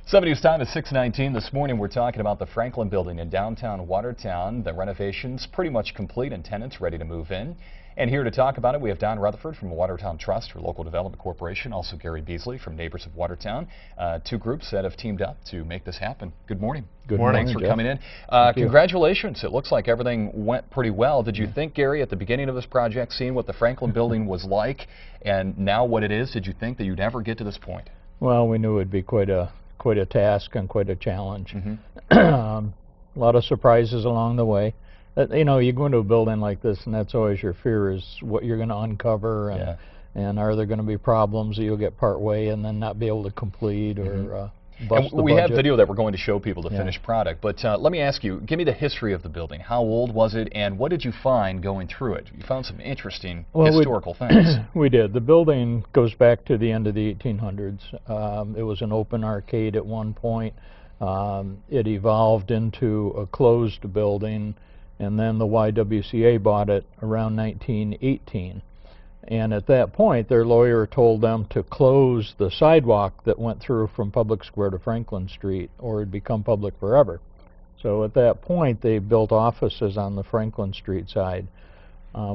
7 News time is 6:19. This morning we're talking about the Franklin building in downtown Watertown. The renovation's pretty much complete and tenants ready to move in. And here to talk about it, we have Don Rutherford from Watertown Trust for Local Development Corporation, also Gary Beasley from Neighbors of Watertown. Two groups that have teamed up to make this happen. Good morning. Good morning. Thanks for Jeff. coming in. Thank you. Congratulations. It looks like everything went pretty well. Did you think, Gary, at the beginning of this project, seeing what the Franklin building was like and now what it is, did you think that you'd ever get to this point? Well, we knew it'd be quite a task and quite a challenge. Mm-hmm. A lot of surprises along the way. You know, you go into a building like this, and that's always your fear, is what you're going to uncover, and and are there going to be problems that you'll get part way and then not be able to complete, or bust the we budget. have video that we're going to show people the finished product, but let me ask you, give me the history of the building. How old was it, and what did you find going through it? You found some interesting historical things. We did. The building goes back to the end of the 1800s. It was an open arcade at one point. It evolved into a closed building, and then the YWCA bought it around 1918. And at that point, their lawyer told them to close the sidewalk that went through from Public Square to Franklin Street, or it'd become public forever. So at that point, they built offices on the Franklin Street side.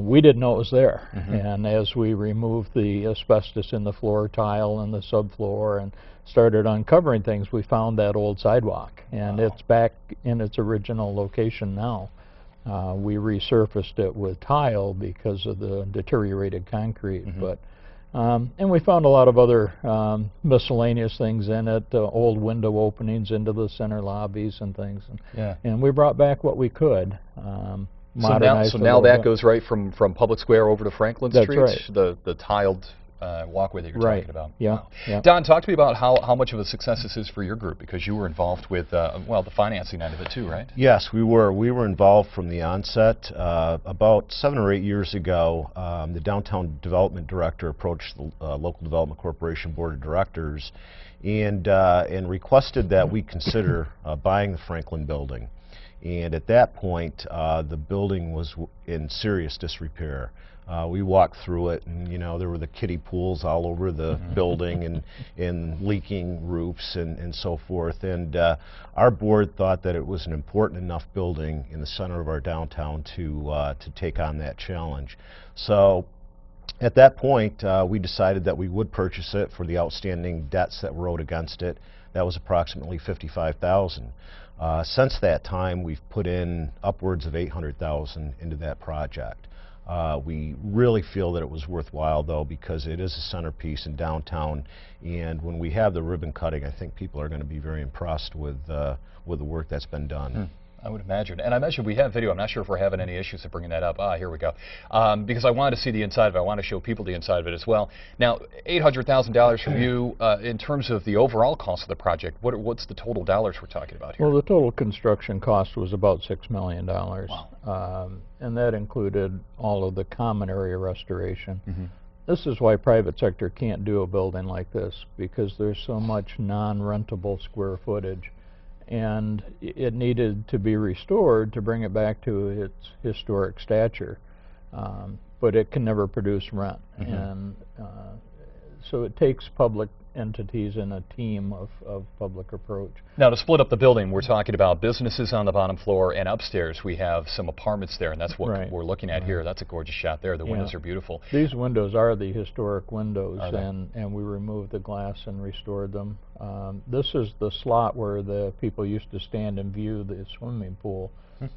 We didn't know it was there. And as we removed the asbestos in the floor tile and the subfloor and started uncovering things, we found that old sidewalk. And it's back in its original location now. We resurfaced it with tile because of the deteriorated concrete, and we found a lot of other miscellaneous things in it, old window openings into the center lobbies and things, and we brought back what we could. So now that goes right from Public Square over to Franklin Street? That's right. The tiled walkway that you're talking about. Yeah. Don, talk to me about how much of a success this is for your group, because you were involved with, well, the financing end of it too, right? Yes, we were. We were involved from the onset. About 7 or 8 years ago, the Downtown Development Director approached the Local Development Corporation Board of Directors and requested that we consider buying the Franklin building. And at that point, the building was in serious disrepair. We walked through it, and you know, there were the kiddie pools all over the building and leaking roofs and so forth. And our board thought that it was an important enough building in the center of our downtown to take on that challenge. So at that point, we decided that we would purchase it for the outstanding debts that were owed against it. That was approximately $55,000. Since that time, we've put in upwards of $800,000 into that project. We really feel that it was worthwhile, though, because it is a centerpiece in downtown, and when we have the ribbon cutting, I think people are going to be very impressed with the work that's been done. I would imagine. And I imagine we have video. I'm not sure if we're having any issues of bringing that up. Here we go. Because I wanted to see the inside of it. I want to show people the inside of it as well. Now, $800,000 from you. In terms of the overall cost of the project, what's the total dollars we're talking about here? Well, the total construction cost was about $6 million. Wow. And that included all of the common area restoration. This is why private sector can't do a building like this, because there's so much non-rentable square footage. And it needed to be restored to bring it back to its historic stature, but it can never produce rent. And so it takes public entities and a team of public approach. Now, to split up the building, we're talking about businesses on the bottom floor, and upstairs we have some apartments there, and that's what we're looking at here. That's a gorgeous shot there. The windows are beautiful. These windows are the historic windows, and we removed the glass and restored them. This is the slot where the people used to stand and view the swimming pool.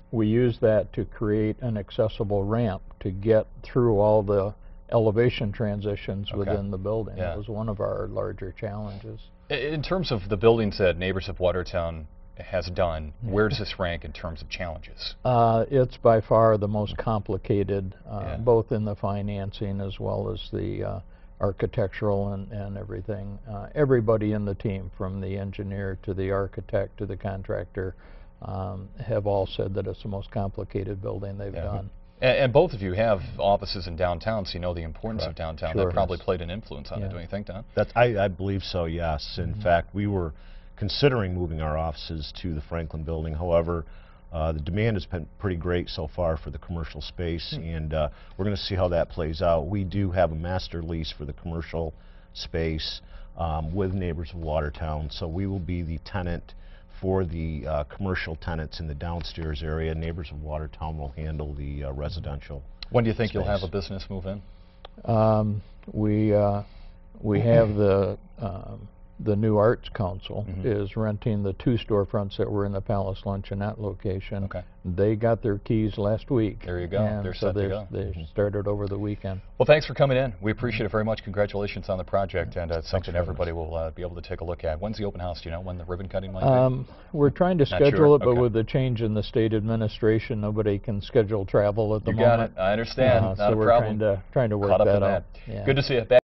We used that to create an accessible ramp to get through all the elevation transitions within the building. It was one of our larger challenges. In terms of the buildings that Neighbors of Watertown has done, where does this rank in terms of challenges? It's by far the most complicated, both in the financing as well as the architectural and everything. Everybody in the team, from the engineer to the architect to the contractor, have all said that it's the most complicated building they've done. And both of you have offices in downtown, so you know the importance of downtown. That probably played an influence on it, don't you think, Don? I believe so, yes. In fact, we were considering moving our offices to the Franklin building. However, the demand has been pretty great so far for the commercial space, and we're going to see how that plays out. We do have a master lease for the commercial space. with Neighbors of Watertown. So we will be the tenant for the commercial tenants in the downstairs area. Neighbors of Watertown will handle the residential. When do you think space. you'll have a business move in? We have the new Arts Council is renting the 2 storefronts that were in the Palace Luncheonette location. Okay. They got their keys last week. There you go. And They're so set to go. they started over the weekend. Well, thanks for coming in. We appreciate it very much. Congratulations on the project, and it's something for having everybody will be able to take a look at. When's the open house? Do you know when the ribbon cutting might be? We're trying to Not schedule sure. it, but Okay. with the change in the state administration, nobody can schedule travel at the You moment. got it. I understand. Not so a we're problem. trying to work Caught up that in out. that. Yeah. Good to see you.